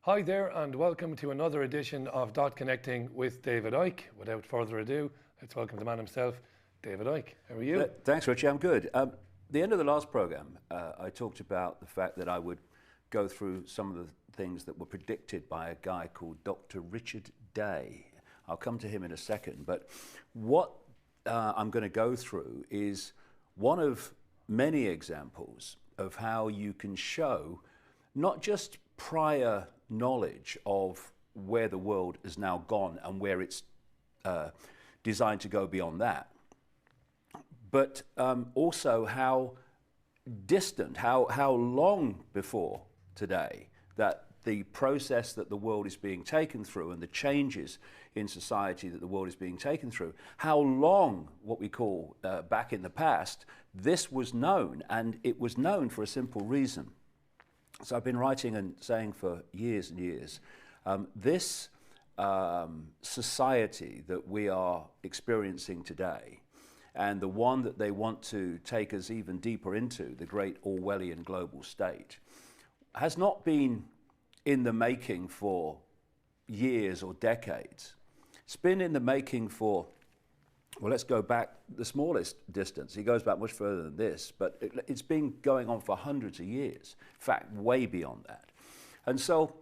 Hi there and welcome to another edition of Dot Connecting with David Icke. Without further ado, let's welcome the man himself, David Icke. How are you? Thanks, Richie. I'm good. The end of the last program, I talked about the fact that I would go through some of the things that were predicted by a guy called Dr. Richard Day. I'll come to him in a second, but what I'm going to go through is one of many examples of how you can show not just prior knowledge of where the world has now gone and where it's designed to go beyond that, but also how distant, how long before today that the process that the world is being taken through and the changes in society that the world is being taken through, how long, what we call back in the past, this was known, and it was known for a simple reason. So I've been writing and saying for years and years, this society that we are experiencing today, and the one that they want to take us even deeper into, the great Orwellian global state, has not been in the making for years or decades. It's been in the making for, well, let's go back the smallest distance. He goes back much further than this, but it's been going on for hundreds of years. In fact, way beyond that. And so,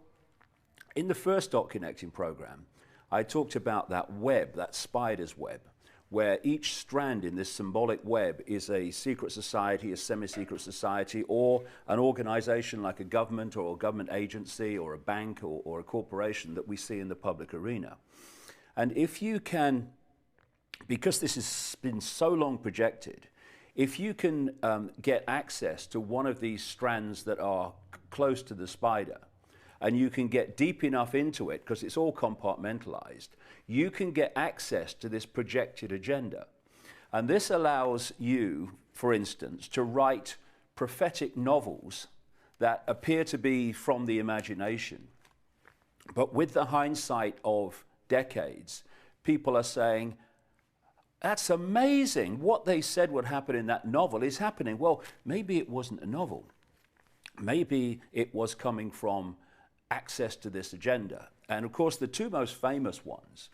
in the first Dot Connecting program, I talked about that web, that spider's web, where each strand in this symbolic web is a secret society, a semi-secret society, or an organization like a government or a government agency or a bank or a corporation that we see in the public arena. And if you can, because this has been so long projected, if you can get access to one of these strands that are close to the spider, and you can get deep enough into it, because it's all compartmentalized, you can get access to this projected agenda. And this allows you, for instance, to write prophetic novels that appear to be from the imagination. But with the hindsight of decades, people are saying, that's amazing. What they said would happen in that novel is happening. Well, maybe it wasn't a novel. Maybe it was coming from access to this agenda. And of course, the two most famous ones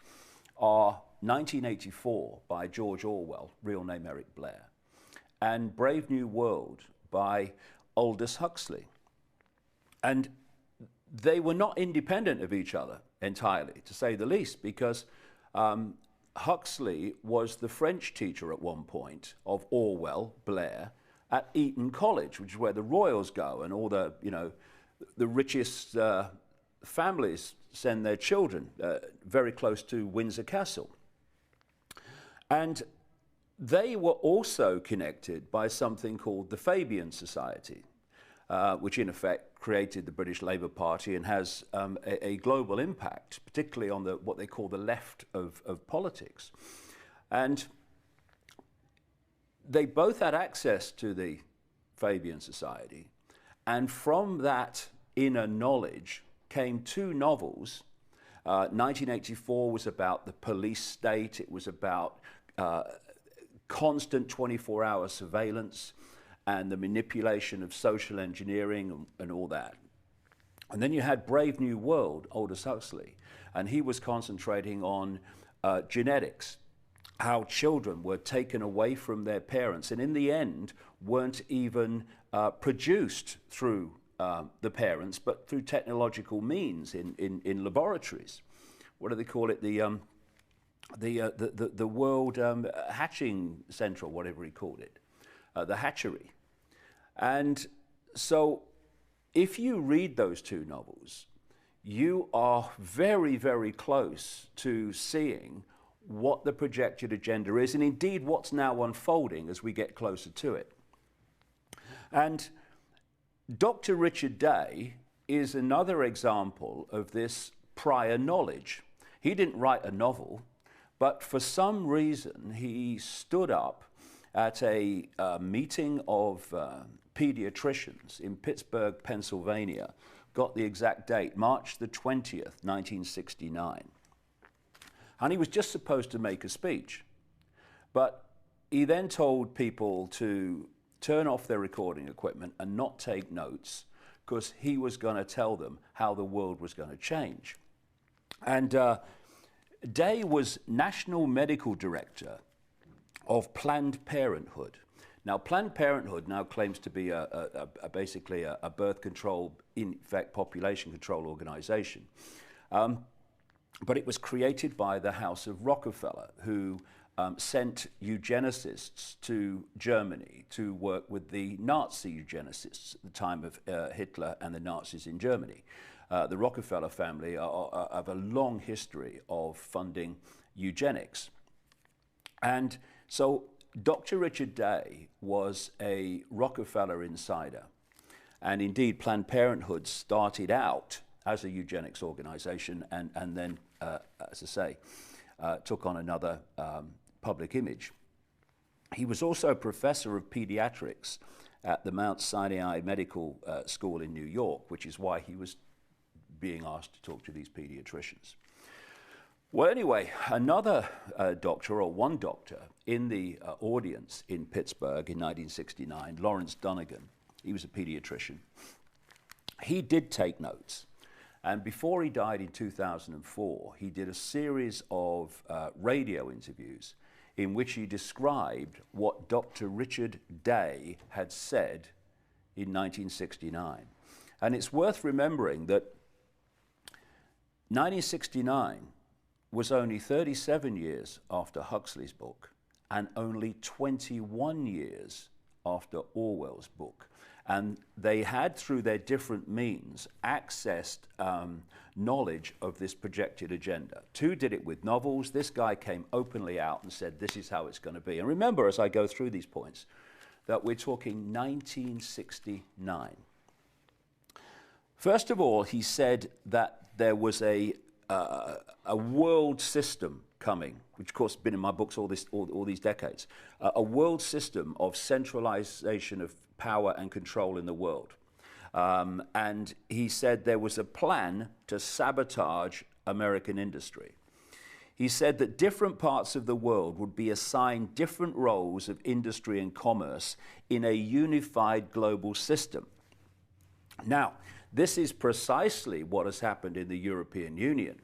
are 1984 by George Orwell, real name Eric Blair, and Brave New World by Aldous Huxley. And they were not independent of each other entirely, to say the least, because Huxley was the French teacher at one point of Orwell, Blair, at Eton College, which is where the royals go and all the, the richest families send their children very close to Windsor Castle. And they were also connected by something called the Fabian Society, which in effect created the British Labour Party and has a global impact, particularly on what they call the left of politics. And they both had access to the Fabian Society, and from that inner knowledge came two novels. 1984 was about the police state. It was about constant 24-hour surveillance and the manipulation of social engineering and all that. And then you had Brave New World, Aldous Huxley, and he was concentrating on genetics, how children were taken away from their parents and in the end weren't even produced through the parents, but through technological means in laboratories. What do they call it? The World Hatching Centre, or whatever he called it, the hatchery. And so if you read those two novels, you are very, very close to seeing what the projected agenda is, and indeed what's now unfolding as we get closer to it. And Dr. Richard Day is another example of this prior knowledge. He didn't write a novel, but for some reason he stood up at a meeting of pediatricians in Pittsburgh, Pennsylvania, got the exact date, March the 20th, 1969. And he was just supposed to make a speech. But he then told people to turn off their recording equipment and not take notes, because he was going to tell them how the world was going to change. And Day was National Medical Director of Planned Parenthood. Now, Planned Parenthood now claims to be basically a birth control, in fact, population control organization. But it was created by the House of Rockefeller, who sent eugenicists to Germany to work with the Nazi eugenicists at the time of Hitler and the Nazis in Germany. The Rockefeller family have a long history of funding eugenics. And so Dr. Richard Day was a Rockefeller insider. And indeed, Planned Parenthood started out as a eugenics organization and then, as I say, took on another public image. He was also a professor of pediatrics at the Mount Sinai Medical School in New York, which is why he was being asked to talk to these pediatricians. Well, anyway, another doctor, or one doctor, in the audience in Pittsburgh in 1969, Lawrence Donegan, he was a pediatrician. He did take notes. And before he died in 2004, he did a series of radio interviews in which he described what Dr. Richard Day had said in 1969. And it's worth remembering that 1969 was only 37 years after Huxley's book and only 21 years after Orwell's book. And they had, through their different means, accessed knowledge of this projected agenda. Two did it with novels. This guy came openly out and said, this is how it's going to be. And remember, as I go through these points, that we're talking 1969. First of all, he said that there was a world system coming, which of course has been in my books all these decades, a world system of centralization of power and control in the world. And he said there was a plan to sabotage American industry. He said that different parts of the world would be assigned different roles of industry and commerce in a unified global system. Now, this is precisely what has happened in the European Union.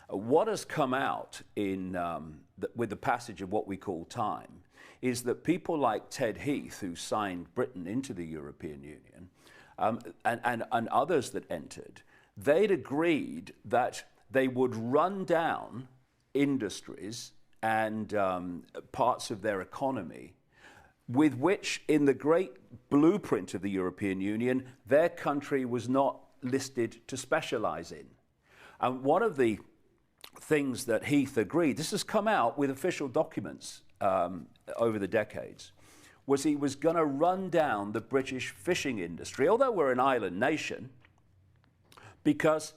What has come out with the passage of what we call time is that people like Ted Heath, who signed Britain into the European Union, and others that entered, they'd agreed that they would run down industries and parts of their economy with which, in the great blueprint of the European Union, their country was not listed to specialize in. And one of the things that Heath agreed, this has come out with official documents over the decades, was he was going to run down the British fishing industry, although we're an island nation, because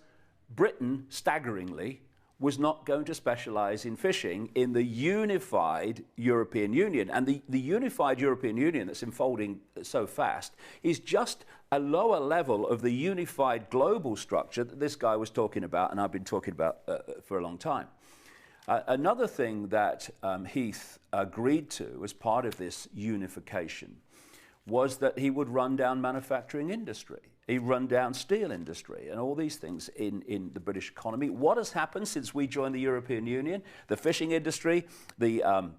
Britain, staggeringly, was not going to specialize in fishing in the unified European Union. And the unified European Union that's unfolding so fast is just a lower level of the unified global structure that this guy was talking about, and I've been talking about for a long time. Another thing that Heath agreed to as part of this unification was that he would run down manufacturing industry. He'd run down steel industry and all these things in the British economy. What has happened since we joined the European Union? The fishing industry, the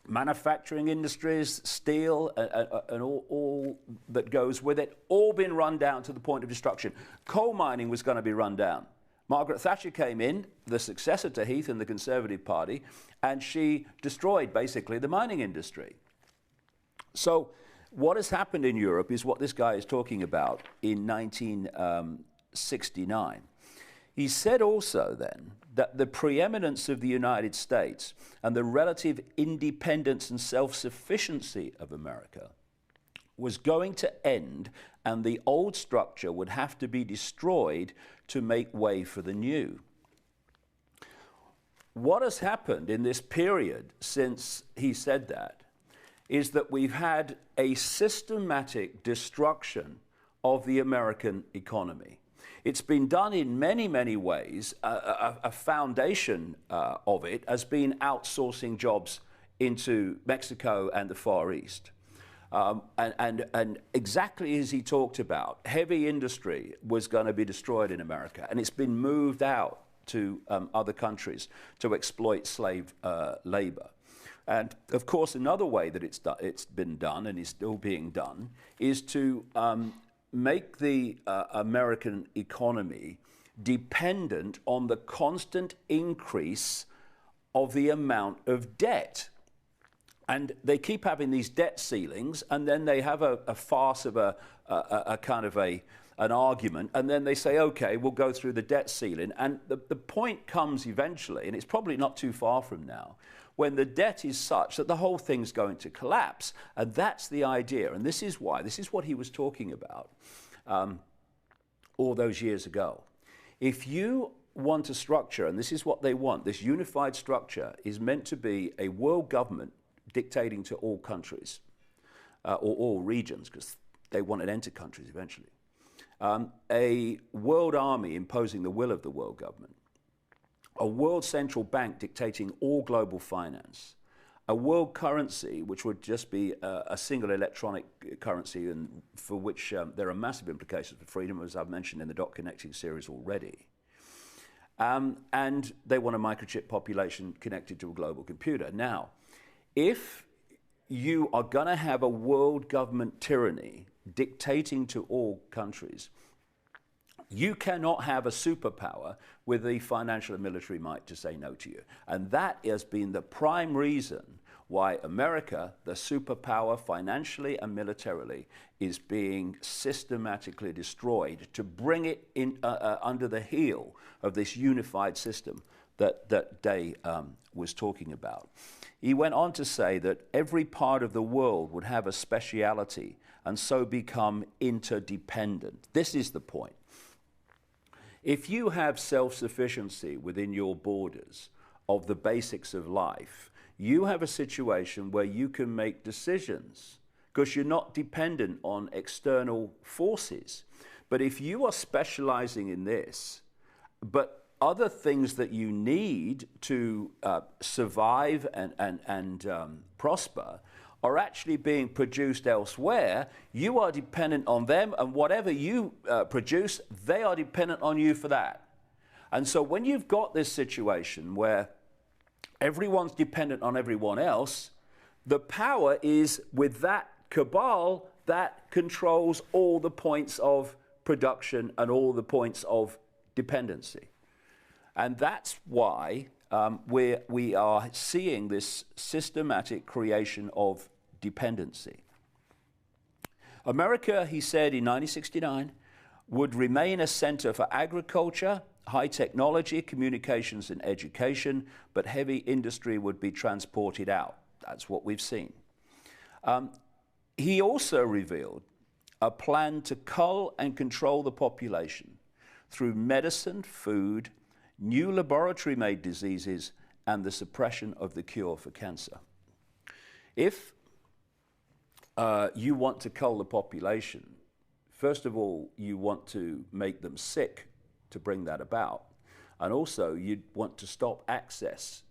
manufacturing industries, steel, and all that goes with it, all been run down to the point of destruction. Coal mining was going to be run down. Margaret Thatcher came in, the successor to Heath in the Conservative Party, and she destroyed basically the mining industry. So what has happened in Europe is what this guy is talking about in 1969. He said also then that the preeminence of the United States and the relative independence and self-sufficiency of America was going to end, and the old structure would have to be destroyed to make way for the new. What has happened in this period since he said that is that we've had a systematic destruction of the American economy. It's been done in many, many ways. A foundation of it has been outsourcing jobs into Mexico and the Far East. And exactly as he talked about, heavy industry was going to be destroyed in America, and it's been moved out to other countries to exploit slave labor. And of course, another way that it's been done and is still being done is to make the American economy dependent on the constant increase of the amount of debt. And they keep having these debt ceilings, and then they have a farce of a kind of an argument, and then they say, okay, we'll go through the debt ceiling. And the point comes eventually, and it's probably not too far from now, when the debt is such that the whole thing's going to collapse. And that's the idea. And this is why, this is what he was talking about all those years ago. If you want a structure, and this is what they want, this unified structure is meant to be a world government dictating to all countries, or all regions, because they want it into countries eventually. A world army imposing the will of the world government, a world central bank dictating all global finance, a world currency which would just be a single electronic currency, and for which there are massive implications for freedom, as I've mentioned in the Dot Connecting series already. And they want a microchip population connected to a global computer. Now, if you are going to have a world government tyranny dictating to all countries, you cannot have a superpower with the financial and military might to say no to you. And that has been the prime reason why America, the superpower financially and militarily, is being systematically destroyed to bring it in under the heel of this unified system that Day was talking about. He went on to say that every part of the world would have a speciality and so become interdependent. This is the point. If you have self-sufficiency within your borders of the basics of life, you have a situation where you can make decisions because you're not dependent on external forces. But if you are specializing in this, but other things that you need to survive and prosper are actually being produced elsewhere, you are dependent on them, and whatever you produce, they are dependent on you for that. And so when you've got this situation where everyone's dependent on everyone else, the power is with that cabal that controls all the points of production and all the points of dependency. And that's why we are seeing this systematic creation of dependency. America, he said in 1969, would remain a center for agriculture, high technology, communications and education, but heavy industry would be transported out. That's what we've seen. He also revealed a plan to cull and control the population through medicine, food, new laboratory-made diseases, and the suppression of the cure for cancer. If you want to cull the population, first of all, you want to make them sick to bring that about. And also, you'd want to stop access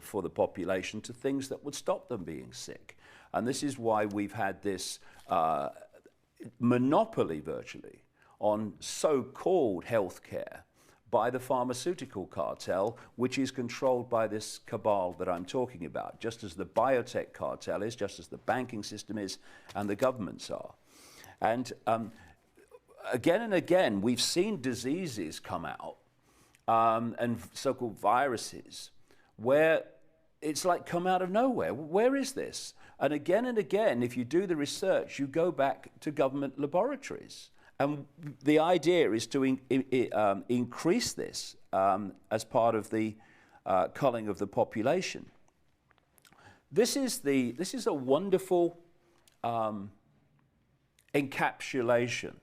for the population to things that would stop them being sick. And this is why we've had this monopoly, virtually, on so-called healthcare by the pharmaceutical cartel, which is controlled by this cabal that I'm talking about, just as the biotech cartel is, just as the banking system is, and the governments are. And again and again, we've seen diseases come out, and so-called viruses, where it's like come out of nowhere. Where is this? And again, if you do the research, you go back to government laboratories. And the idea is to increase this as part of the culling of the population. This is a wonderful encapsulation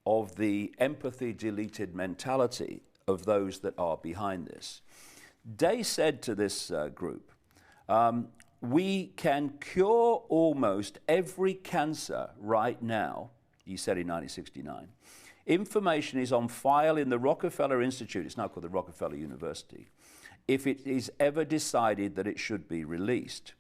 of the empathy deleted mentality of those that are behind this. Day said to this group, we can cure almost every cancer right now, he said in 1969. Information is on file in the Rockefeller Institute, it's now called the Rockefeller University, if it is ever decided that it should be released.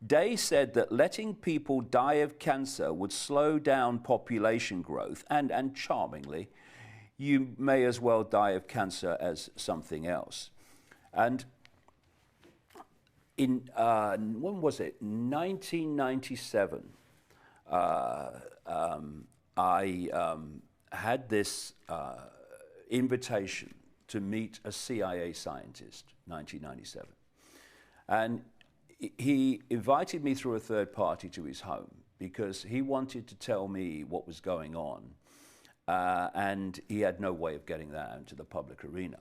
Day said that letting people die of cancer would slow down population growth, and charmingly, you may as well die of cancer as something else. And in, when was it? 1997, I had this invitation to meet a CIA scientist, 1997. And he invited me through a third party to his home because he wanted to tell me what was going on, and he had no way of getting that out into the public arena.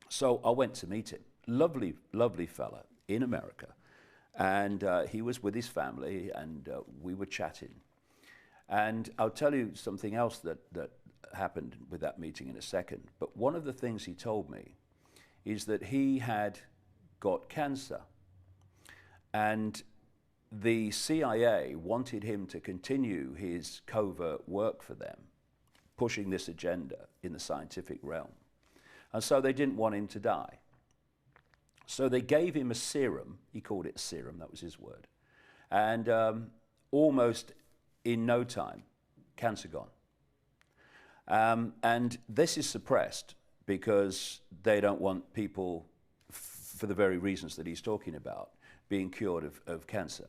So I went to meet him. Lovely, lovely fella in America. And he was with his family, and we were chatting. And I'll tell you something else that happened with that meeting in a second. But one of the things he told me is that he had got cancer. And the CIA wanted him to continue his covert work for them, pushing this agenda in the scientific realm. And so they didn't want him to die. So they gave him a serum. He called it a serum, that was his word. And almost in no time, cancer gone. And this is suppressed because they don't want people, for the very reasons that he's talking about, being cured of cancer.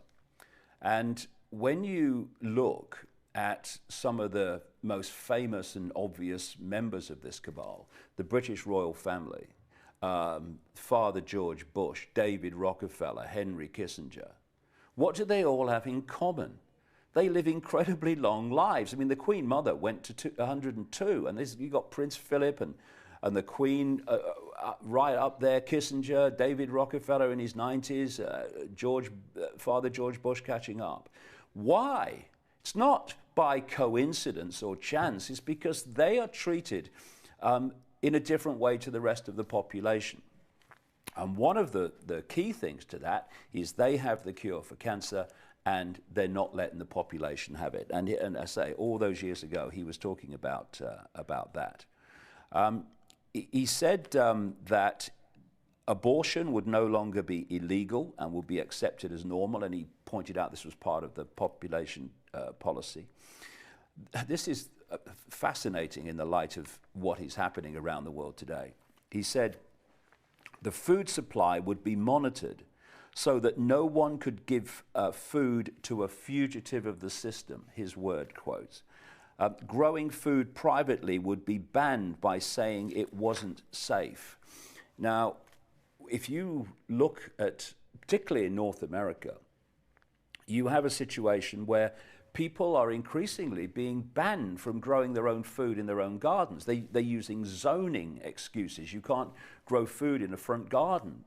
And when you look at some of the most famous and obvious members of this cabal, the British royal family, Father George Bush, David Rockefeller, Henry Kissinger, what do they all have in common? They live incredibly long lives. I mean, the Queen Mother went to 102, and you got Prince Philip and the Queen right up there, Kissinger, David Rockefeller in his 90s, Father George Bush catching up. Why? It's not by coincidence or chance. It's because they are treated in a different way to the rest of the population. And one of the key things to that is they have the cure for cancer, and they're not letting the population have it. And I say, all those years ago, he was talking about that. He said that abortion would no longer be illegal and would be accepted as normal, and he pointed out this was part of the population policy. This is fascinating in the light of what is happening around the world today. He said the food supply would be monitored so that no one could give food to a fugitive of the system, his word quotes. Growing food privately would be banned by saying it wasn't safe. Now, if you look at, particularly in North America, you have a situation where people are increasingly being banned from growing their own food in their own gardens. They're using zoning excuses. You can't grow food in a front garden.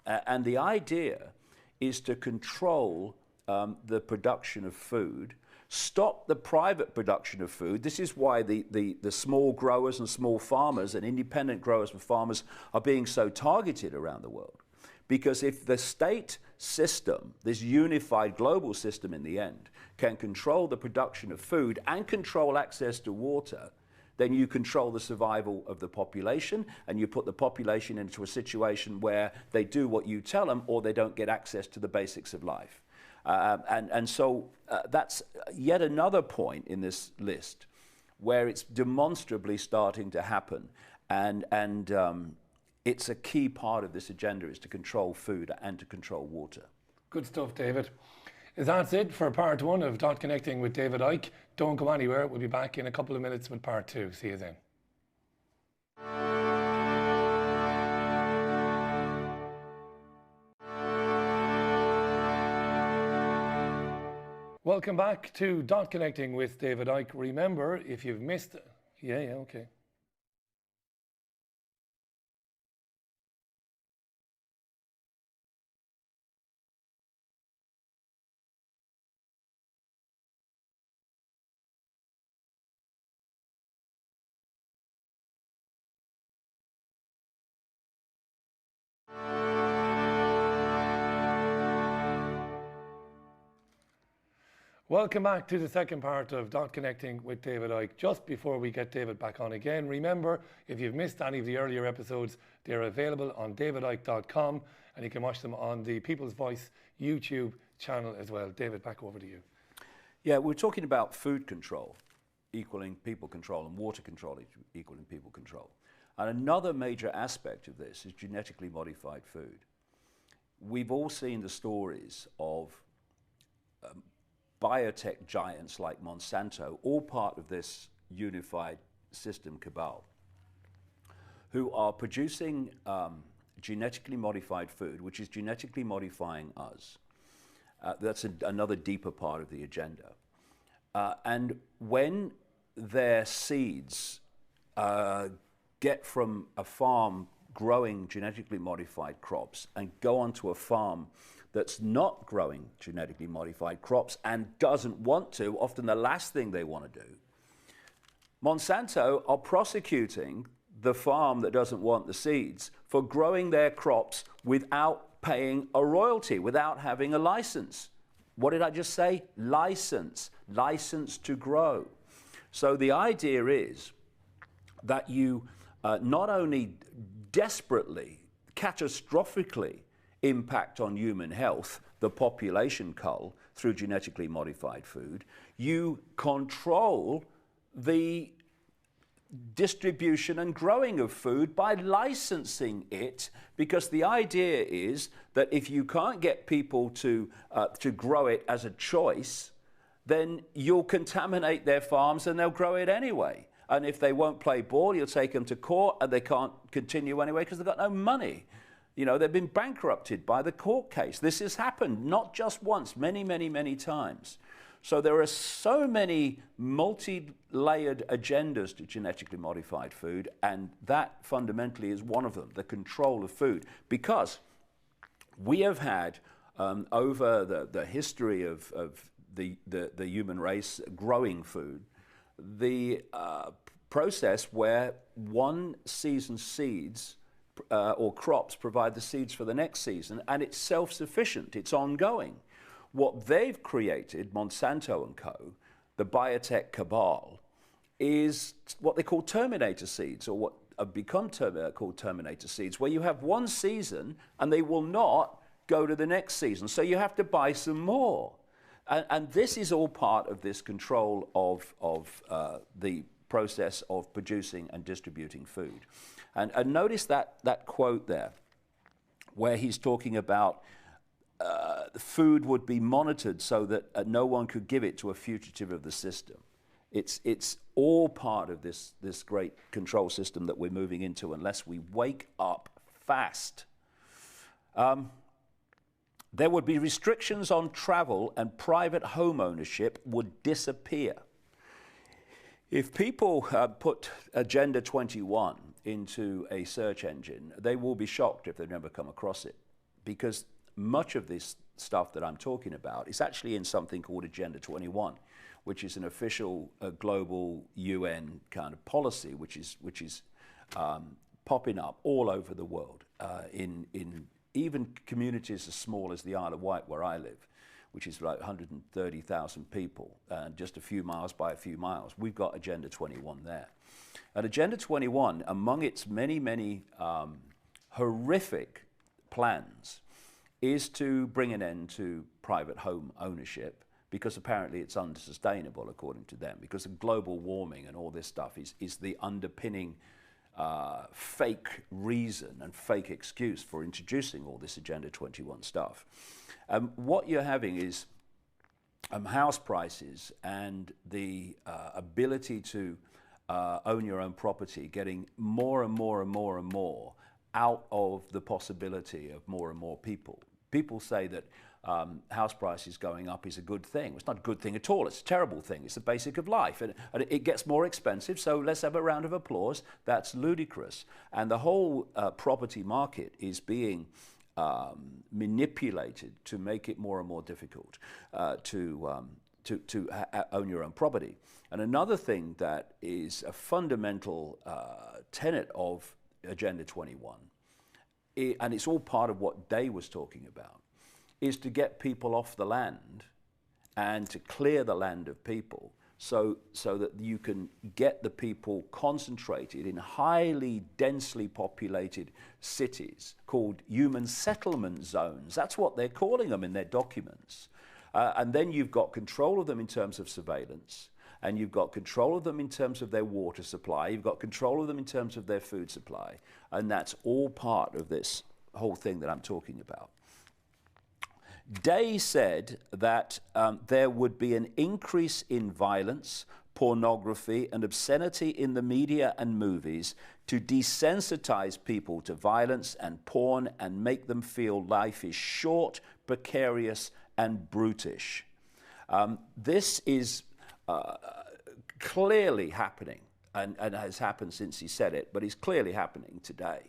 And the idea is to control the production of food, stop the private production of food. This is why the small growers and small farmers and independent growers and farmers are being so targeted around the world. Because if the state system, this unified global system in the end, can control the production of food and control access to water, then you control the survival of the population, and you put the population into a situation where they do what you tell them or they don't get access to the basics of life. So that's yet another point in this list where it's demonstrably starting to happen, and it's a key part of this agenda is to control food and to control water. Good stuff, David. That's it for part one of Dot Connecting with David Icke. Don't go anywhere. We'll be back in a couple of minutes with part two. See you then. Welcome back to Dot Connecting with David Icke. Remember, if you've missed... Yeah, okay. Welcome back to the second part of Dot Connecting with David Icke. Just before we get David back on again, remember, if you've missed any of the earlier episodes, they're available on davidicke.com, and you can watch them on the People's Voice YouTube channel as well. David, back over to you. Yeah, we're talking about food control equaling people control and water control equaling people control. And another major aspect of this is genetically modified food. We've all seen the stories of biotech giants like Monsanto, all part of this unified system cabal, who are producing genetically modified food, which is genetically modifying us. That's another deeper part of the agenda. And when their seeds get from a farm growing genetically modified crops and go onto a farm that's not growing genetically modified crops and doesn't want to, often the last thing they want to do, Monsanto are prosecuting the farm that doesn't want the seeds for growing their crops without paying a royalty, without having a license. What did I just say? License. License to grow. So the idea is that you not only desperately, catastrophically impact on human health, the population cull, through genetically modified food, you control the distribution and growing of food by licensing it, because the idea is that if you can't get people to grow it as a choice, then you'll contaminate their farms and they'll grow it anyway. And if they won't play ball, you'll take them to court and they can't continue anyway because they've got no money. You know, they've been bankrupted by the court case. This has happened not just once, many, many, many times. So there are so many multi-layered agendas to genetically modified food, and that fundamentally is one of them, the control of food. Because we have had, over the history of the human race growing food, the process where one season's seeds or crops provide the seeds for the next season, and it's self-sufficient, it's ongoing. What they've created, Monsanto and co., the biotech cabal, is what they call terminator seeds, or what have become called terminator seeds, where you have one season and they will not go to the next season. So you have to buy some more. And this is all part of this control of the process of producing and distributing food. And notice that quote there, where he's talking about the food would be monitored so that no one could give it to a fugitive of the system. It's all part of this great control system that we're moving into unless we wake up fast. There would be restrictions on travel and private home ownership would disappear. If people put Agenda 21 into a search engine, they will be shocked if they've never come across it, because much of this stuff that I'm talking about is actually in something called Agenda 21, which is an official global UN kind of policy, which is popping up all over the world, in even communities as small as the Isle of Wight, where I live, which is like 130,000 people, and just a few miles by a few miles. We've got Agenda 21 there. And Agenda 21, among its many, many horrific plans, is to bring an end to private home ownership, because apparently it's unsustainable according to them, because of global warming and all this stuff is the underpinning fake reason and fake excuse for introducing all this Agenda 21 stuff. What you're having is house prices and the ability to own your own property getting more and more and more and more out of the possibility of more and more people. People say that house prices going up is a good thing. It's not a good thing at all. It's a terrible thing. It's the basic of life. And it gets more expensive, so let's have a round of applause. That's ludicrous. And the whole property market is being manipulated to make it more and more difficult to own your own property. And another thing that is a fundamental tenet of Agenda 21, and it's all part of what Day was talking about, is to get people off the land and to clear the land of people so that you can get the people concentrated in highly densely populated cities called human settlement zones. That's what they're calling them in their documents. And then you've got control of them in terms of surveillance, and you've got control of them in terms of their water supply, you've got control of them in terms of their food supply, and that's all part of this whole thing that I'm talking about. Day said that there would be an increase in violence, pornography, and obscenity in the media and movies to desensitize people to violence and porn and make them feel life is short, precarious, and brutish. This is clearly happening, and has happened since he said it, but it's clearly happening today,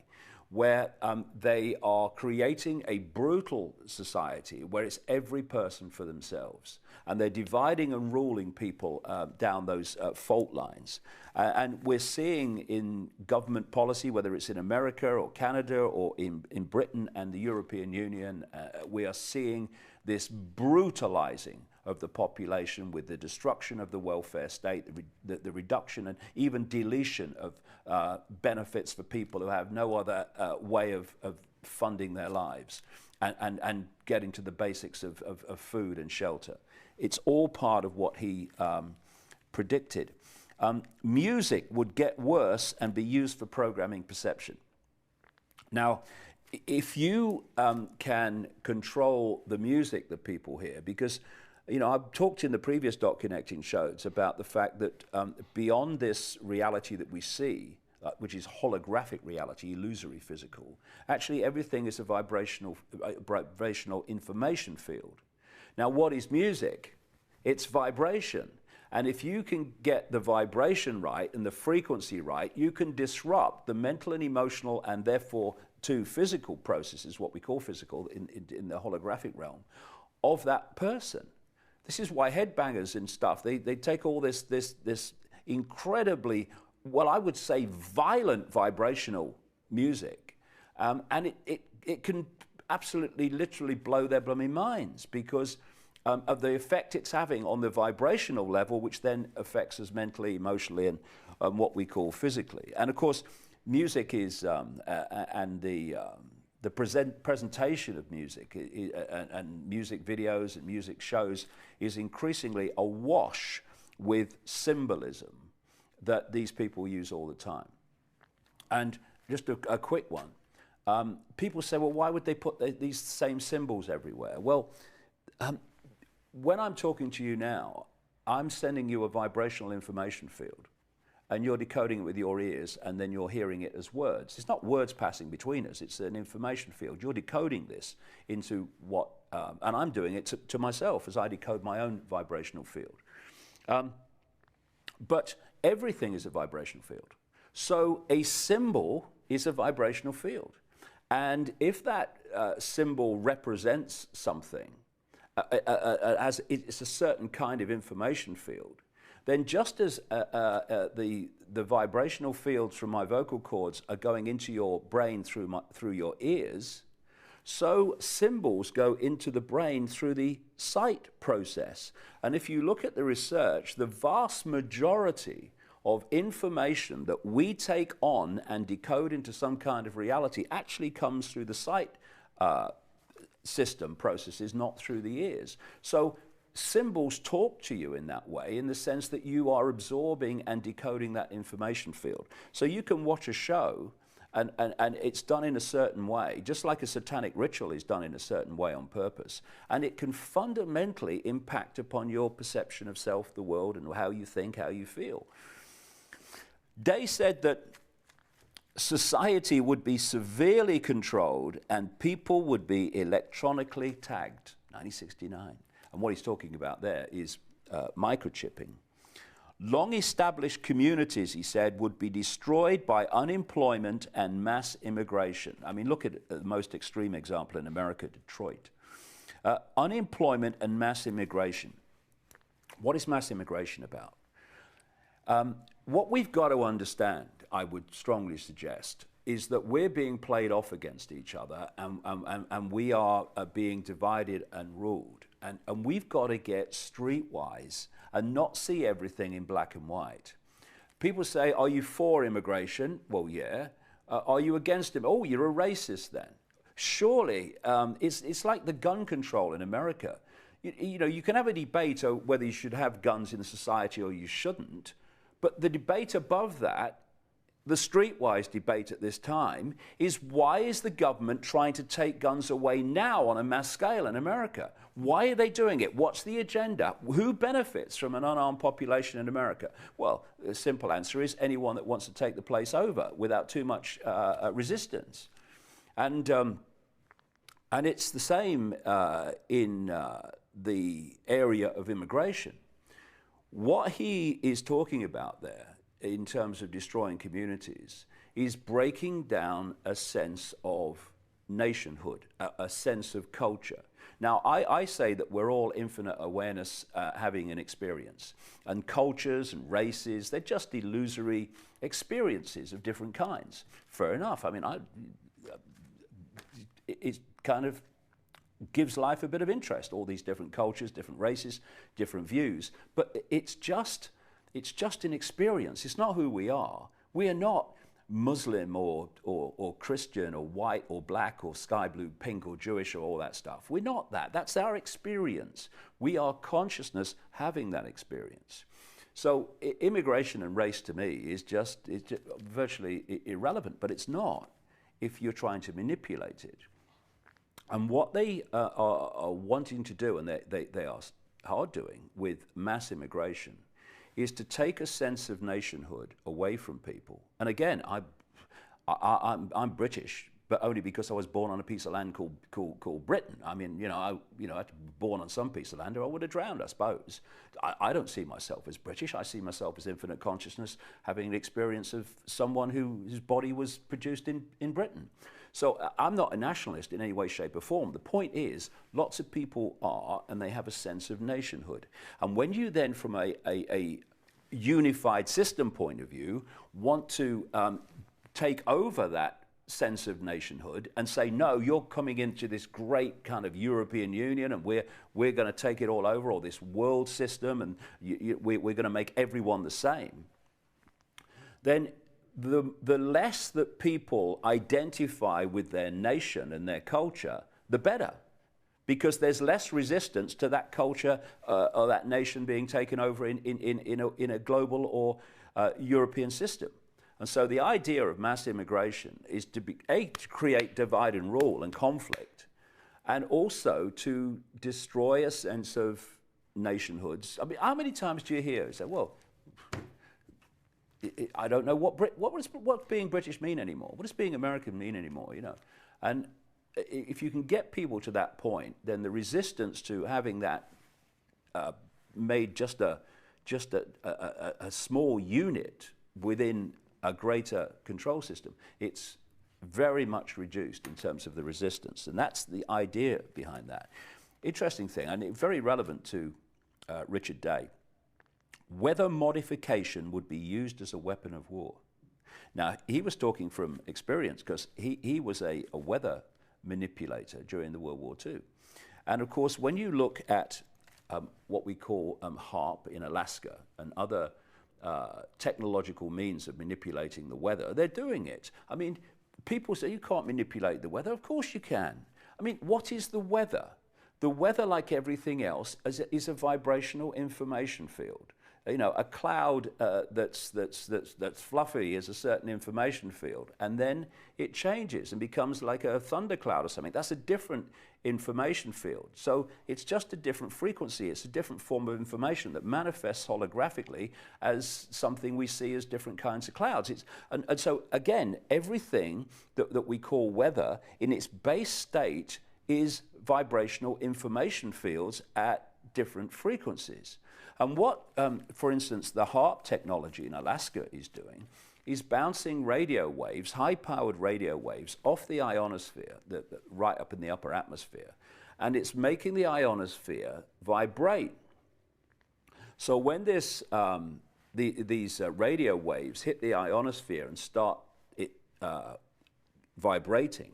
where they are creating a brutal society where it's every person for themselves. And they're dividing and ruling people down those fault lines. And we're seeing in government policy, whether it's in America or Canada or in Britain and the European Union, we are seeing this brutalizing of the population with the destruction of the welfare state, the reduction and even deletion of benefits for people who have no other way of funding their lives and getting to the basics of food and shelter. It's all part of what he predicted. Music would get worse and be used for programming perception. Now, if you can control the music that people hear, because I've talked in the previous Dot Connecting shows about the fact that beyond this reality that we see, which is holographic reality, illusory physical, actually everything is a vibrational information field. Now, what is music? It's vibration. And if you can get the vibration right and the frequency right, you can disrupt the mental and emotional and therefore to physical processes, what we call physical in the holographic realm, of that person. This is why headbangers and stuff, they take all this incredibly, well, I would say violent vibrational music, and it can absolutely literally blow their blooming minds because of the effect it's having on the vibrational level, which then affects us mentally, emotionally, and what we call physically. And of course, music is, and the presentation of music and music videos and music shows is increasingly awash with symbolism that these people use all the time. And just a quick one. People say, well, why would they put these same symbols everywhere? Well, when I'm talking to you now, I'm sending you a vibrational information field, and you're decoding it with your ears, and then you're hearing it as words. It's not words passing between us, it's an information field. You're decoding this into what, and I'm doing it to myself as I decode my own vibrational field. But everything is a vibrational field. So a symbol is a vibrational field. And if that symbol represents something, as it's a certain kind of information field, then just as the vibrational fields from my vocal cords are going into your brain through your ears, so symbols go into the brain through the sight process. And if you look at the research, the vast majority of information that we take on and decode into some kind of reality actually comes through the sight system processes, not through the ears. So symbols talk to you in that way, in the sense that you are absorbing and decoding that information field. So you can watch a show and it's done in a certain way, just like a satanic ritual is done in a certain way on purpose. And it can fundamentally impact upon your perception of self, the world, and how you think, how you feel. Day said that society would be severely controlled and people would be electronically tagged, 1969. And what he's talking about there is microchipping. Long-established communities, he said, would be destroyed by unemployment and mass immigration. I mean, look at the most extreme example in America, Detroit. Unemployment and mass immigration. What is mass immigration about? What we've got to understand, I would strongly suggest, is that we're being played off against each other and we are being divided and ruled. And we've got to get streetwise and not see everything in black and white. People say, are you for immigration? Well, yeah. Are you against it? Oh, you're a racist then. Surely, it's like the gun control in America. You know, you can have a debate over whether you should have guns in society or you shouldn't, but the debate above that, the streetwise debate at this time, is why is the government trying to take guns away now on a mass scale in America? Why are they doing it? What's the agenda? Who benefits from an unarmed population in America? Well, the simple answer is anyone that wants to take the place over without too much resistance. And it's the same in the area of immigration. What he is talking about there in terms of destroying communities is breaking down a sense of nationhood, a sense of culture. Now, I say that we're all infinite awareness having an experience, and cultures and races, they're just illusory experiences of different kinds. Fair enough. I mean, it kind of gives life a bit of interest, all these different cultures, different races, different views, but it's just an experience. It's not who we are. We are not Muslim or Christian or white or black or sky blue, pink or Jewish or all that stuff. We're not that. That's our experience. We are consciousness having that experience. So immigration and race to me is just virtually irrelevant, but it's not if you're trying to manipulate it. And what they are wanting to do, and they are doing with mass immigration, is to take a sense of nationhood away from people. And again, I'm British, but only because I was born on a piece of land called Britain. I mean, I was born on some piece of land, or I would have drowned, I suppose. I don't see myself as British. I see myself as infinite consciousness, having an experience of someone whose body was produced in Britain. So I'm not a nationalist in any way, shape, or form. The point is, lots of people are, and they have a sense of nationhood. And when you then, from a unified system point of view, want to take over that sense of nationhood and say, no, you're coming into this great kind of European Union, and we're going to take it all over, or this world system, and we're going to make everyone the same, then the less that people identify with their nation and their culture, the better. Because there's less resistance to that culture or that nation being taken over in a global or European system. And so the idea of mass immigration is to create divide and rule and conflict, and also to destroy a sense of nationhoods. I mean, how many times do you hear you say, well, I don't know what being British mean anymore? What does being American mean anymore? And if you can get people to that point, then the resistance to having that made just a small unit within a greater control system, it's very much reduced in terms of the resistance, and that's the idea behind that. Interesting thing, and very relevant to Richard Day. Whether modification would be used as a weapon of war. Now, he was talking from experience because he was a weather manipulator during the World War II. And of course, when you look at what we call HAARP in Alaska and other technological means of manipulating the weather, they're doing it. I mean, people say you can't manipulate the weather. Of course you can. I mean, what is the weather? The weather, like everything else, is a vibrational information field. A cloud that's fluffy is a certain information field, and then it changes and becomes like a thundercloud or something. That's a different information field. So it's just a different frequency. It's a different form of information that manifests holographically as something we see as different kinds of clouds. And so, again, everything that we call weather in its base state is vibrational information fields at different frequencies. And what, for instance, the HAARP technology in Alaska is doing is bouncing radio waves, high-powered radio waves, off the ionosphere, right up in the upper atmosphere, and it's making the ionosphere vibrate. So when these radio waves hit the ionosphere and start vibrating,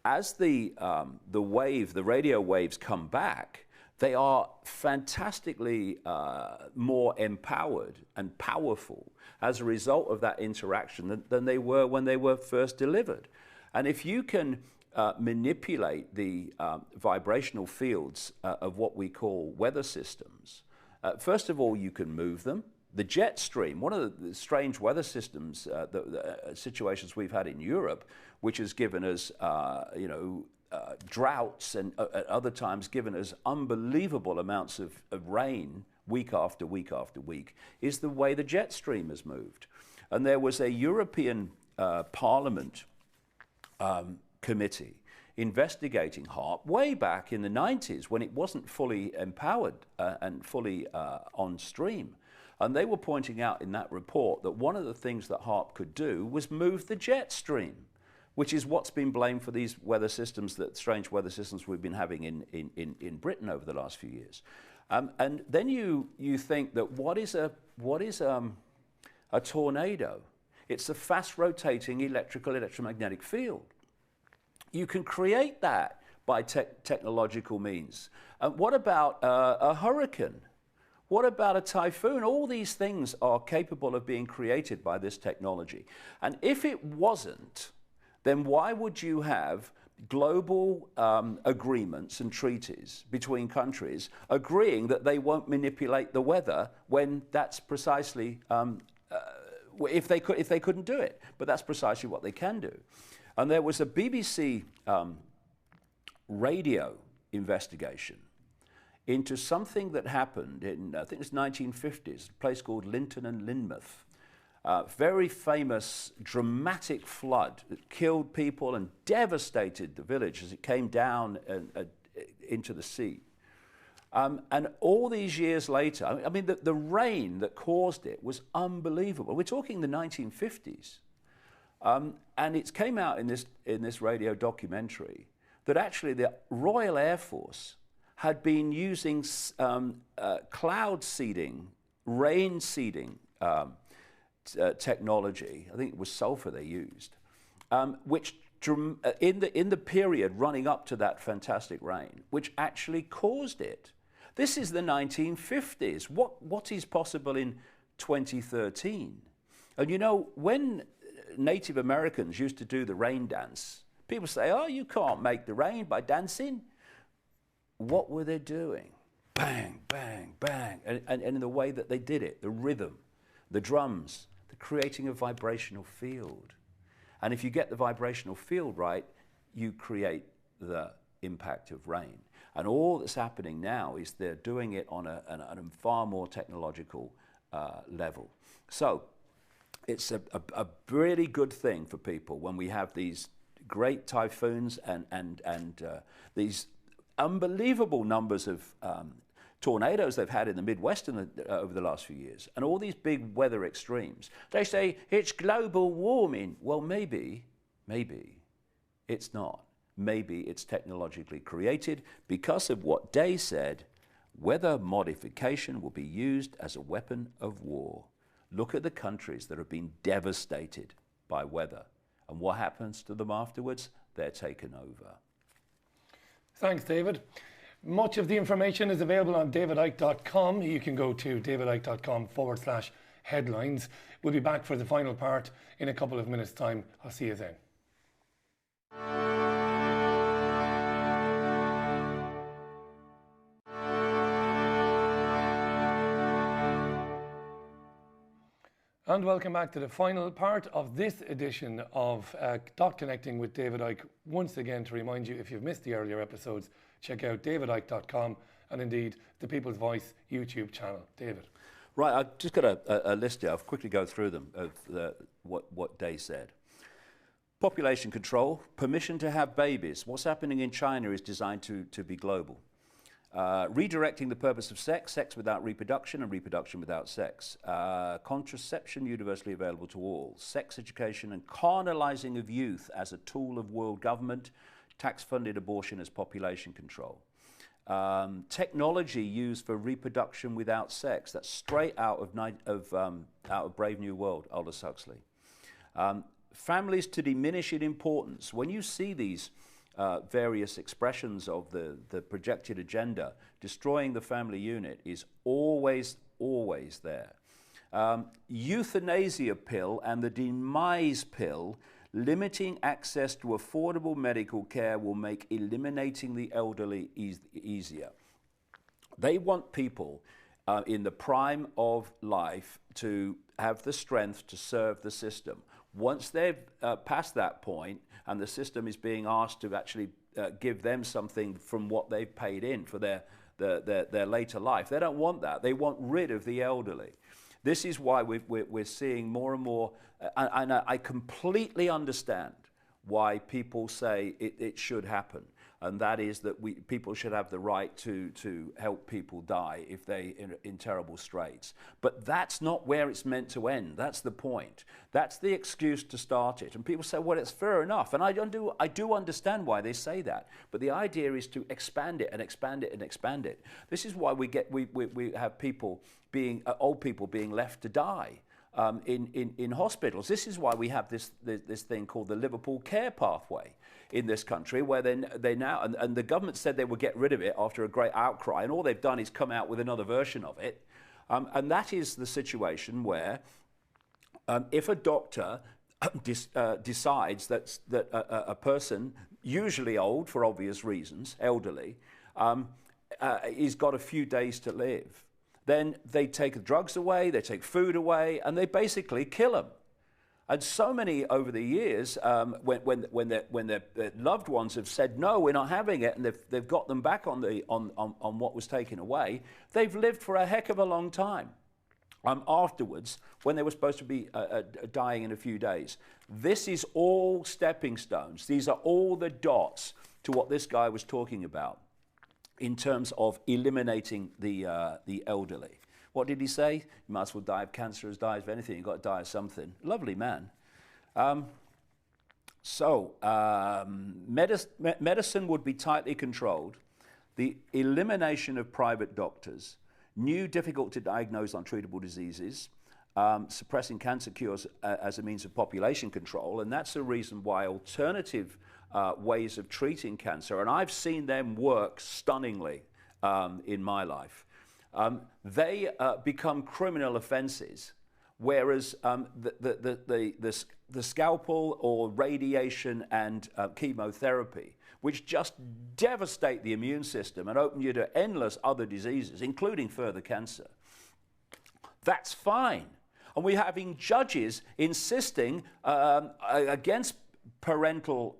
as the radio waves come back, They are fantastically more empowered and powerful as a result of that interaction than they were when they were first delivered. And if you can manipulate the vibrational fields of what we call weather systems, first of all, you can move them. The jet stream, one of the strange weather systems, the situations we've had in Europe, which has given us, droughts and at other times given us unbelievable amounts of rain week after week after week, is the way the jet stream has moved. And there was a European Parliament committee investigating HAARP way back in the 90s when it wasn't fully empowered and fully on stream. And they were pointing out in that report that one of the things that HAARP could do was move the jet stream, which is what's been blamed for these weather systems, that strange weather systems we've been having in Britain over the last few years. And then you think that what is a tornado? It's a fast rotating electromagnetic field. You can create that by technological means. What about a hurricane? What about a typhoon? All these things are capable of being created by this technology. And if it wasn't, then why would you have global agreements and treaties between countries agreeing that they won't manipulate the weather when that's precisely, if they couldn't do it? But that's precisely what they can do. And there was a BBC radio investigation into something that happened in, I think it was 1950s, a place called Linton and Lynmouth. Very famous, dramatic flood that killed people and devastated the village as it came down into the sea. And all these years later, I mean, the rain that caused it was unbelievable. We're talking the 1950s. And it came out in this radio documentary that actually the Royal Air Force had been using cloud seeding, rain seeding technology. I think it was sulfur they used, which in the period running up to that fantastic rain, which actually caused it. This is the 1950s. What is possible in 2013? And you know, when Native Americans used to do the rain dance, people say, oh, you can't make the rain by dancing. What were they doing? Bang, bang, bang. And in the way that they did it, the rhythm, the drums, the creating a vibrational field. And if you get the vibrational field right, you create the impact of rain. And all that's happening now is they're doing it on a far more technological level. So it's a really good thing for people when we have these great typhoons and these unbelievable numbers of tornadoes they've had in the Midwest over the last few years, and all these big weather extremes. They say it's global warming. Well, maybe it's not. Maybe it's technologically created because of what Day said, weather modification will be used as a weapon of war. Look at the countries that have been devastated by weather, and what happens to them afterwards? They're taken over. Thanks, David. Much of the information is available on davidicke.com. You can go to davidicke.com/headlines. We'll be back for the final part in a couple of minutes' time. I'll see you then. And welcome back to the final part of this edition of Dot Connecting with David Icke. Once again, to remind you, if you've missed the earlier episodes, check out davidicke.com and indeed the People's Voice YouTube channel. David. Right, I've just got a list here. I'll quickly go through them of what Day said. Population control, permission to have babies. What's happening in China is designed to be global. Redirecting the purpose of sex, sex without reproduction and reproduction without sex. Contraception universally available to all. Sex education and carnalizing of youth as a tool of world government. Tax-funded abortion as population control. Technology used for reproduction without sex. That's straight out of Brave New World, Aldous Huxley. Families to diminish in importance. When you see these various expressions of the projected agenda, destroying the family unit is always, always there. Euthanasia pill and the demise pill, limiting access to affordable medical care, will make eliminating the elderly easier. They want people in the prime of life to have the strength to serve the system. Once they've passed that point and the system is being asked to actually give them something from what they've paid in for their later life, they don't want that. They want rid of the elderly. This is why we're seeing more and more, and I completely understand why people say it should happen. And that is that people should have the right to help people die if they're in terrible straits. But that's not where it's meant to end. That's the point. That's the excuse to start it. And people say, well, it's fair enough. And I do understand why they say that. But the idea is to expand it and expand it and expand it. This is why we have people old people being left to die in hospitals. This is why we have this thing called the Liverpool Care Pathway in this country, where they now, and the government said they would get rid of it after a great outcry, and all they've done is come out with another version of it. And that is the situation where if a doctor decides that a person, usually old for obvious reasons, elderly, he's got a few days to live, then they take the drugs away, they take food away, and they basically kill them. And so many over the years, when their loved ones have said, no, we're not having it, and they've got them back on what was taken away, they've lived for a heck of a long time afterwards, when they were supposed to be dying in a few days. This is all stepping stones. These are all the dots to what this guy was talking about in terms of eliminating the elderly. What did he say? You might as well die of cancer as die of anything. You've got to die of something. Lovely man. Medicine would be tightly controlled. The elimination of private doctors, new difficult to diagnose untreatable diseases, suppressing cancer cures as a means of population control. And that's the reason why alternative ways of treating cancer, and I've seen them work stunningly in my life, they become criminal offences, whereas the scalpel or radiation and chemotherapy, which just devastate the immune system and open you to endless other diseases, including further cancer, that's fine. And we're having judges insisting against parental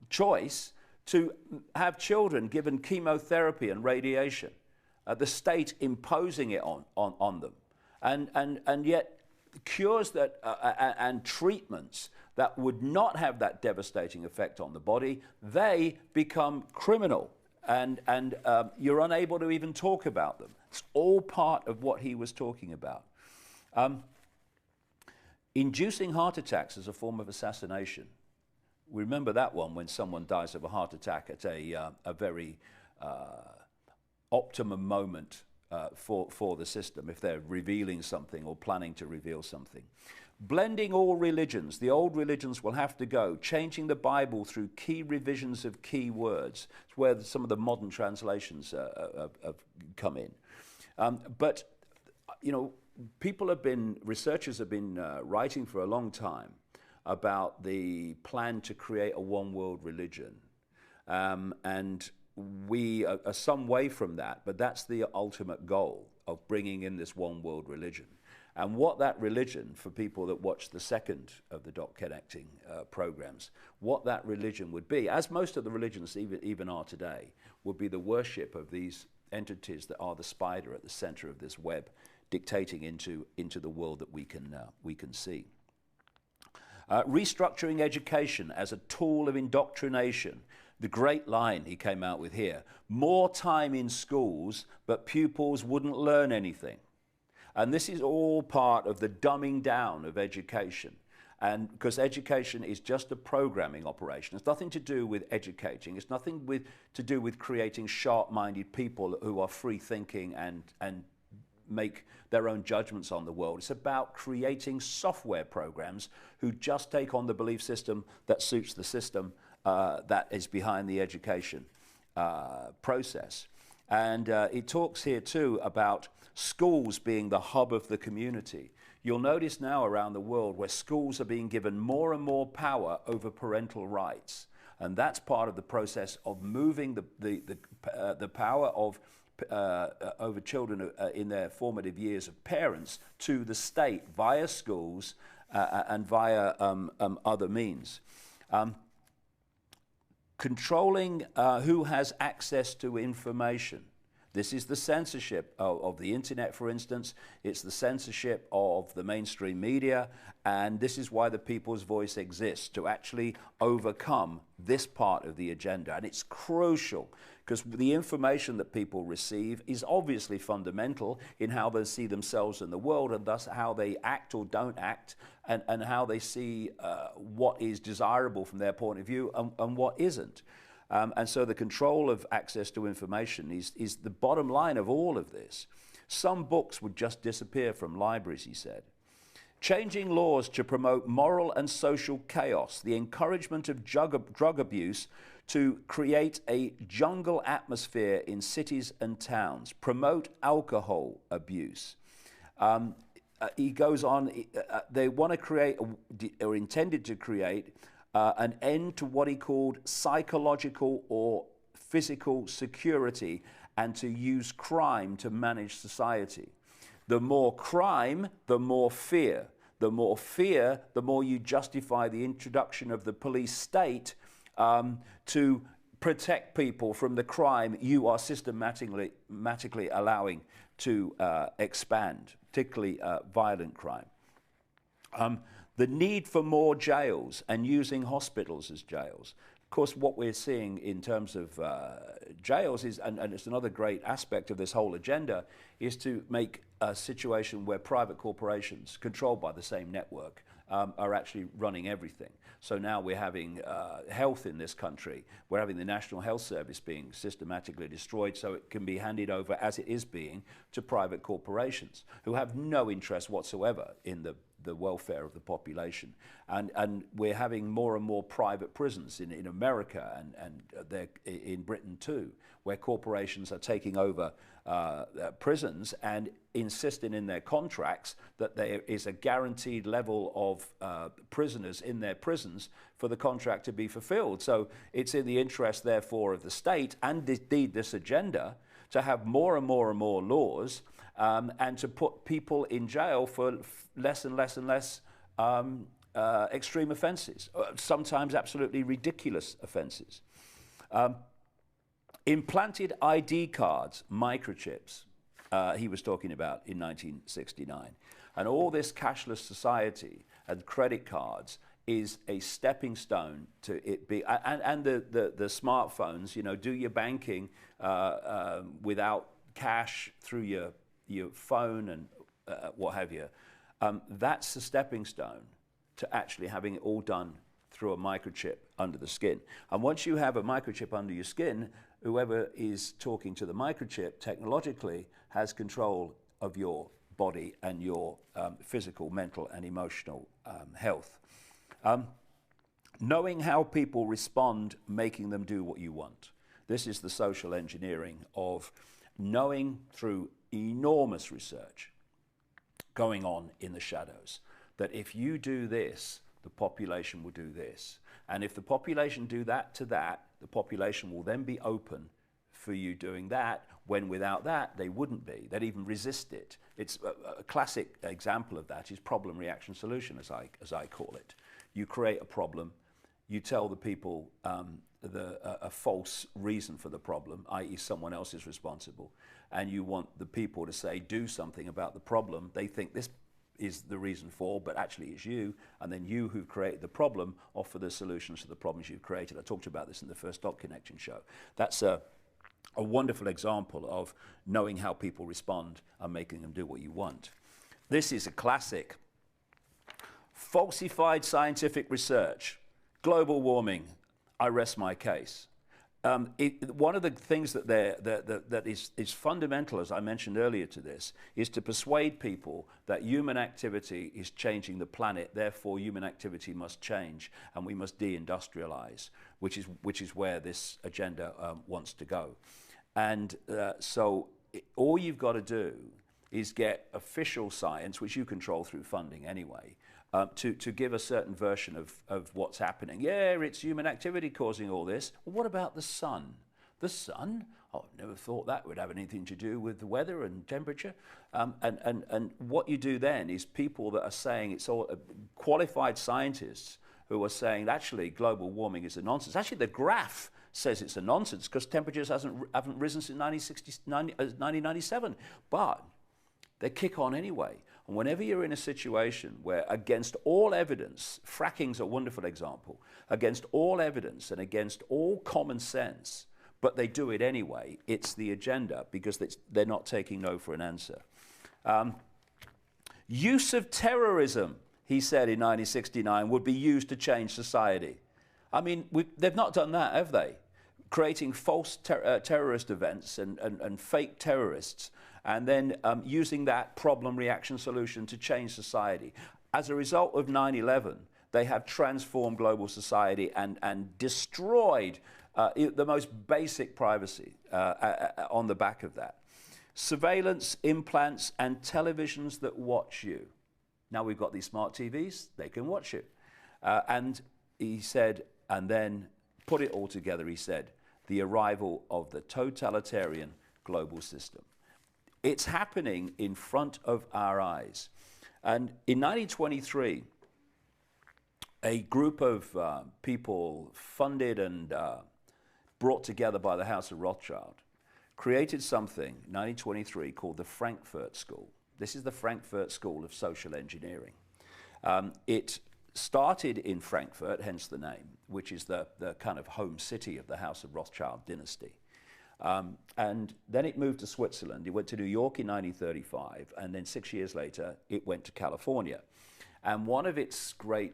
choice to have children given chemotherapy and radiation. The state imposing it on them, and yet cures that and treatments that would not have that devastating effect on the body, they become criminal, and you're unable to even talk about them. It's all part of what he was talking about. Inducing heart attacks as a form of assassination. We remember that one when someone dies of a heart attack at a very optimum moment for the system, if they're revealing something or planning to reveal something. Blending all religions. The old religions will have to go. Changing the Bible through key revisions of key words. It's where some of the modern translations have come in. But, you know, researchers have been writing for a long time about the plan to create a one-world religion. And we are some way from that, but that's the ultimate goal of bringing in this one-world religion. And what that religion, for people that watch the second of the dot connecting programs, what that religion would be, as most of the religions even are today, would be the worship of these entities that are the spider at the center of this web, dictating into the world that we can see. Restructuring education as a tool of indoctrination. The great line he came out with here: more time in schools, but pupils wouldn't learn anything. And this is all part of the dumbing down of education. And because education is just a programming operation. It's nothing to do with educating. It's nothing to do with creating sharp-minded people who are free-thinking and make their own judgments on the world. It's about creating software programs who just take on the belief system that suits the system that is behind the education process. And it talks here too about schools being the hub of the community. You'll notice now around the world where schools are being given more and more power over parental rights. And that's part of the process of moving the power of over children in their formative years of parents to the state via schools and via other means. Controlling who has access to information. This is the censorship of the internet, for instance. It's the censorship of the mainstream media. And this is why the People's Voice exists, to actually overcome this part of the agenda. And it's crucial, because the information that people receive is obviously fundamental in how they see themselves in the world, and thus how they act or don't act, and how they see what is desirable from their point of view and what isn't. And so the control of access to information is the bottom line of all of this. Some books would just disappear from libraries, he said. Changing laws to promote moral and social chaos, the encouragement of drug abuse to create a jungle atmosphere in cities and towns, promote alcohol abuse. He goes on, they want to create, or intended to create, an end to what he called psychological or physical security, and to use crime to manage society. The more crime, the more fear. The more fear, the more you justify the introduction of the police state to protect people from the crime you are systematically allowing to expand, particularly violent crime. The need for more jails and using hospitals as jails. Of course, what we're seeing in terms of jails is, and it's another great aspect of this whole agenda, is to make a situation where private corporations controlled by the same network are actually running everything. So now we're having health in this country. We're having the National Health Service being systematically destroyed so it can be handed over, as it is being, to private corporations who have no interest whatsoever in the welfare of the population. And we're having more and more private prisons in America and they're in Britain too, where corporations are taking over prisons and insisting in their contracts that there is a guaranteed level of prisoners in their prisons for the contract to be fulfilled. So it's in the interest, therefore, of the state and indeed this agenda to have more and more and more laws and to put people in jail for less and less and less extreme offences, sometimes absolutely ridiculous offences. Implanted ID cards, microchips, he was talking about in 1969. And all this cashless society and credit cards is a stepping stone to it be, and the smartphones, you know, do your banking without cash through your phone and what have you. That's the stepping stone to actually having it all done through a microchip under the skin. And once you have a microchip under your skin, whoever is talking to the microchip technologically has control of your body and your physical, mental, and emotional health. Knowing how people respond, making them do what you want. This is the social engineering of knowing through enormous research going on in the shadows that if you do this, the population will do this. And if the population do that to that, the population will then be open for you doing that, when without that, they wouldn't be. They'd even resist it. It's a classic example of that is problem, reaction, solution, as I call it. You create a problem, you tell the people a false reason for the problem, i.e. someone else is responsible, and you want the people to say, do something about the problem. They think this is the reason for, but actually it's you, and then you who've created the problem offer the solutions to the problems you've created. I talked about this in the first Dot Connection show. That's a wonderful example of knowing how people respond and making them do what you want. This is a classic. Falsified scientific research, global warming, I rest my case. one of the things that is fundamental, as I mentioned earlier to this, is to persuade people that human activity is changing the planet, therefore human activity must change and we must deindustrialize, which is where this agenda wants to go. And so all you've got to do is get official science, which you control through funding anyway, to give a certain version of what's happening. Yeah, it's human activity causing all this. Well, what about the sun? The sun? Oh, I've never thought that would have anything to do with the weather and temperature. And what you do then is people that are saying it's all qualified scientists who are saying actually global warming is a nonsense. Actually, the graph says it's a nonsense because temperatures haven't risen since 1997. But they kick on anyway. And whenever you're in a situation where, against all evidence, fracking's a wonderful example, against all evidence and against all common sense, but they do it anyway, it's the agenda because they're not taking no for an answer. Use of terrorism, he said in 1969, would be used to change society. I mean, they've not done that, have they? Creating false terrorist events and fake terrorists, and then using that problem reaction solution to change society. As a result of 9/11, they have transformed global society and destroyed the most basic privacy on the back of that. Surveillance, implants, and televisions that watch you. Now we've got these smart TVs, they can watch it. And he said, and then put it all together, he said, the arrival of the totalitarian global system. It's happening in front of our eyes. And in 1923, a group of people funded and brought together by the House of Rothschild created something in 1923 called the Frankfurt School. This is the Frankfurt School of Social Engineering. It started in Frankfurt, hence the name, which is the kind of home city of the House of Rothschild dynasty. And then it moved to Switzerland. It went to New York in 1935, and then 6 years later, it went to California. And one of its great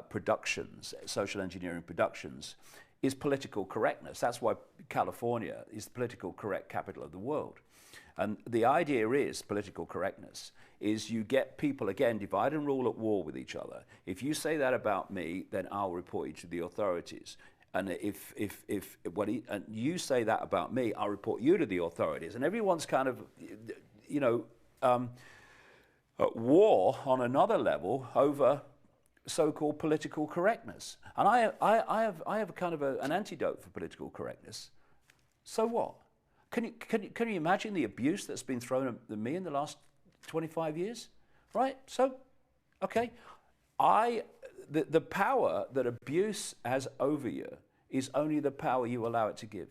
productions, social engineering productions, is political correctness. That's why California is the political correct capital of the world. And the idea is, political correctness, is you get people, again, divide and rule at war with each other. If you say that about me, then I'll report you to the authorities. And if you say that about me, I'll report you to the authorities. And everyone's kind of, you know, at war on another level over so-called political correctness. And I have a kind of an antidote for political correctness. So what? Can you imagine the abuse that's been thrown at me in the last 25 years? Right? So, okay. The power that abuse has over you is only the power you allow it to give.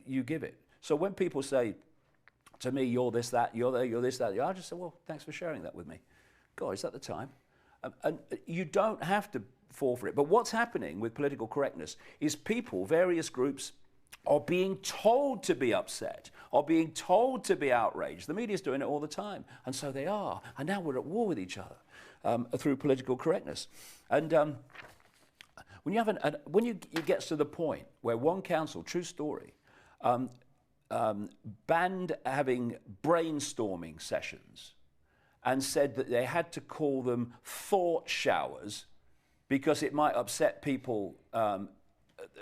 You give it. So when people say to me, you're this, that, you're there, you're this, that, I just say, well, thanks for sharing that with me. God, is that the time? And you don't have to fall for it. But what's happening with political correctness is people, various groups, are being told to be upset, or being told to be outraged. The media's doing it all the time, and so they are. And now we're at war with each other through political correctness. And when you get to the point where one council, true story, banned having brainstorming sessions and said that they had to call them thought showers because it might upset people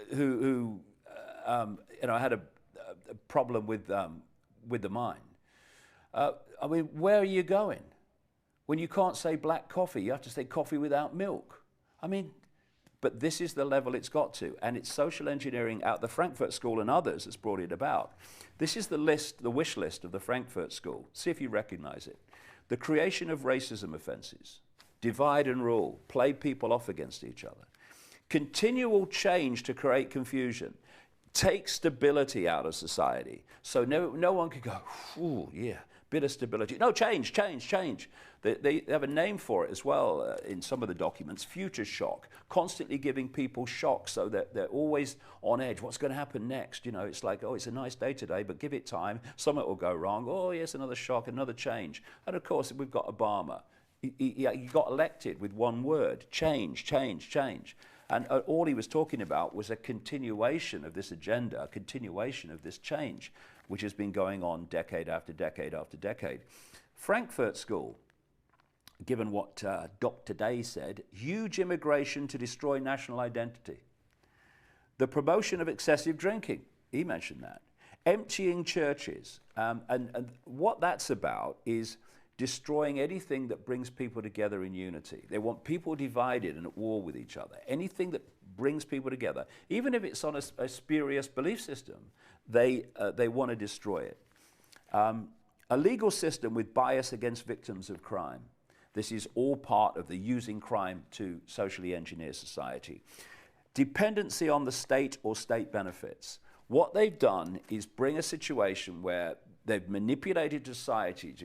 who had a problem with the mind. I mean, where are you going? When you can't say black coffee, you have to say coffee without milk. I mean, but this is the level it's got to, and it's social engineering out the Frankfurt School and others that's brought it about. This is the list, the wish list of the Frankfurt School. See if you recognize it. The creation of racism offenses, divide and rule, play people off against each other, continual change to create confusion, take stability out of society. So no one could go, ooh, yeah, bit of stability. No, change. They have a name for it as well in some of the documents, future shock, constantly giving people shock so that they're always on edge. What's going to happen next? You know, it's like, oh, it's a nice day today, but give it time. Something will go wrong. Oh, yes, another shock, another change. And of course, we've got Obama. He got elected with one word, change. And all he was talking about was a continuation of this agenda, a continuation of this change, which has been going on decade after decade after decade. Frankfurt School, given what Dr. Day said, huge immigration to destroy national identity. The promotion of excessive drinking, he mentioned that. Emptying churches. And what that's about is destroying anything that brings people together in unity. They want people divided and at war with each other. Anything that brings people together, even if it's on a spurious belief system, they want to destroy it. A legal system with bias against victims of crime. This is all part of the using crime to socially engineer society. Dependency on the state or state benefits. What they've done is bring a situation where they've manipulated society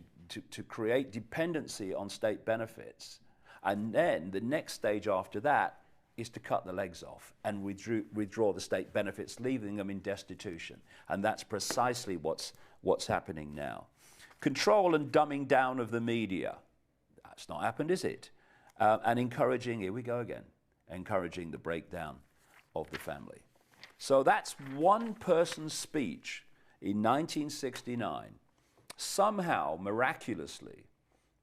to create dependency on state benefits. And then the next stage after that is to cut the legs off and withdraw the state benefits, leaving them in destitution. And that's precisely what's happening now. Control and dumbing down of the media. That's not happened, is it? And encouraging, here we go again, encouraging the breakdown of the family. So that's one person's speech in 1969, somehow miraculously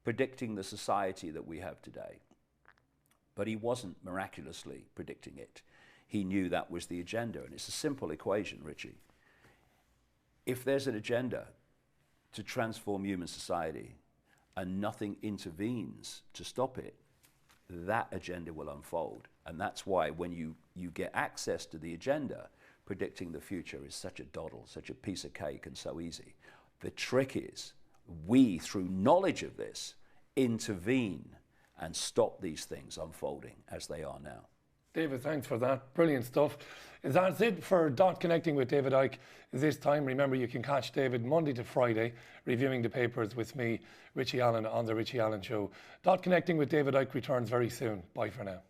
predicting the society that we have today. But he wasn't miraculously predicting it. He knew that was the agenda, and it's a simple equation, Richie. If there's an agenda to transform human society and nothing intervenes to stop it, that agenda will unfold. And that's why when you get access to the agenda, predicting the future is such a doddle, such a piece of cake and so easy. The trick is we, through knowledge of this, intervene and stop these things unfolding as they are now. David, thanks for that. Brilliant stuff. That's it for Dot Connecting with David Icke this time. Remember, you can catch David Monday to Friday reviewing the papers with me, Richie Allen, on The Richie Allen Show. Dot Connecting with David Icke returns very soon. Bye for now.